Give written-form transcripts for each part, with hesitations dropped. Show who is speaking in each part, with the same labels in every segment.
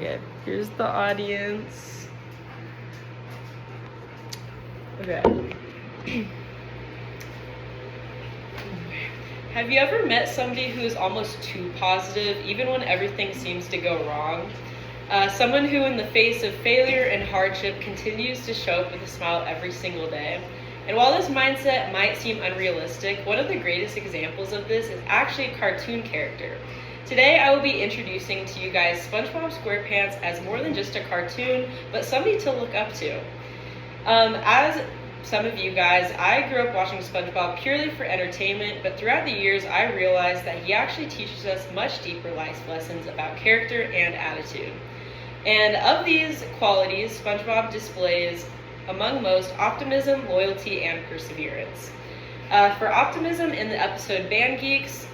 Speaker 1: Okay, here's the audience. Okay. Have you ever met somebody who is almost too positive, even when everything seems to go wrong? Someone who, in the face of failure and hardship, continues to show up with a smile every single day. And while this mindset might seem unrealistic, one of the greatest examples of this is actually a cartoon character. Today I will be introducing to you guys SpongeBob SquarePants as more than just a cartoon, but somebody to look up to. As some of you guys, I grew up watching SpongeBob purely for entertainment, but throughout the years I realized that he actually teaches us much deeper life lessons about character and attitude. And of these qualities, SpongeBob displays, among most, optimism, loyalty, and perseverance. For optimism, in the episode Band Geeks,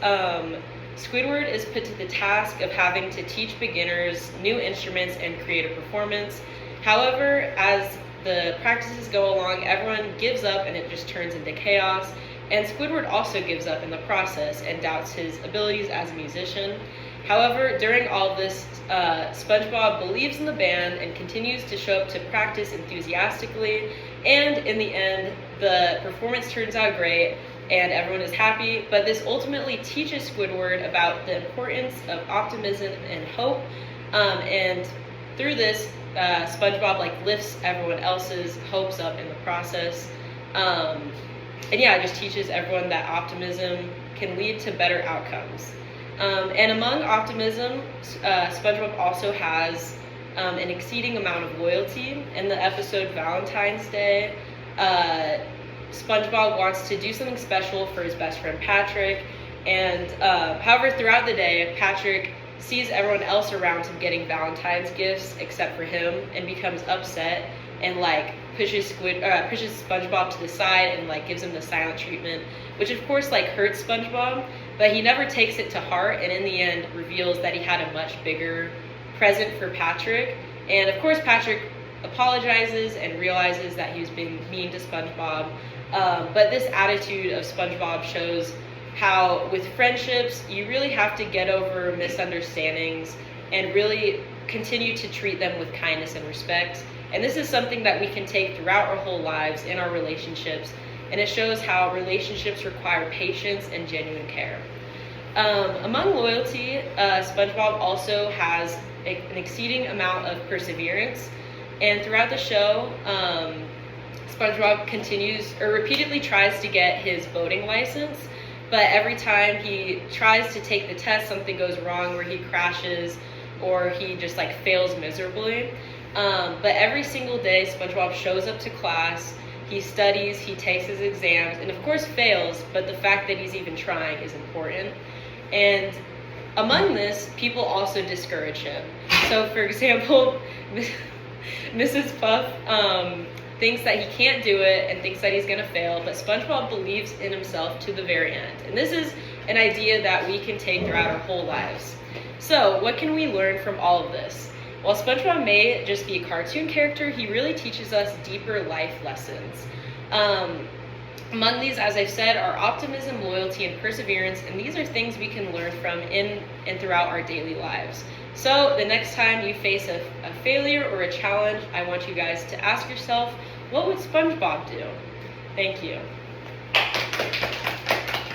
Speaker 1: Squidward is put to the task of having to teach beginners new instruments and create a performance. However, as the practices go along, everyone gives up and it just turns into chaos. And Squidward also gives up in the process and doubts his abilities as a musician. However, during all of this, SpongeBob believes in the band and continues to show up to practice enthusiastically. And in the end, the performance turns out great and everyone is happy. But this ultimately teaches Squidward about the importance of optimism and hope. And through this, SpongeBob lifts everyone else's hopes up in the process. It just teaches everyone that optimism can lead to better outcomes. And among optimism, SpongeBob also has an exceeding amount of loyalty. In the episode Valentine's Day, SpongeBob wants to do something special for his best friend Patrick. And however, throughout the day, Patrick sees everyone else around him getting Valentine's gifts except for him and becomes upset and pushes SpongeBob to the side and gives him the silent treatment, which of course hurts SpongeBob, but he never takes it to heart, and in the end reveals that he had a much bigger present for Patrick. And of course Patrick apologizes and realizes that he was being mean to SpongeBob, but this attitude of SpongeBob shows how with friendships you really have to get over misunderstandings and really continue to treat them with kindness and respect. And this is something that we can take throughout our whole lives in our relationships, and it shows how relationships require patience and genuine care. Among loyalty, SpongeBob also has an exceeding amount of perseverance, and throughout the show, SpongeBob repeatedly tries to get his boating license, but every time he tries to take the test, something goes wrong where he crashes or he just fails miserably. But every single day, SpongeBob shows up to class, he studies, he takes his exams, and of course fails, but the fact that he's even trying is important. And among this, people also discourage him. So for example, Mrs. Puff thinks that he can't do it and thinks that he's going to fail, but SpongeBob believes in himself to the very end. And this is an idea that we can take throughout our whole lives. So what can we learn from all of this? While SpongeBob may just be a cartoon character, he really teaches us deeper life lessons. Among these, as I've said, are optimism, loyalty, and perseverance, and these are things we can learn from in and throughout our daily lives. So the next time you face a failure or a challenge, I want you guys to ask yourself, what would SpongeBob do? Thank you.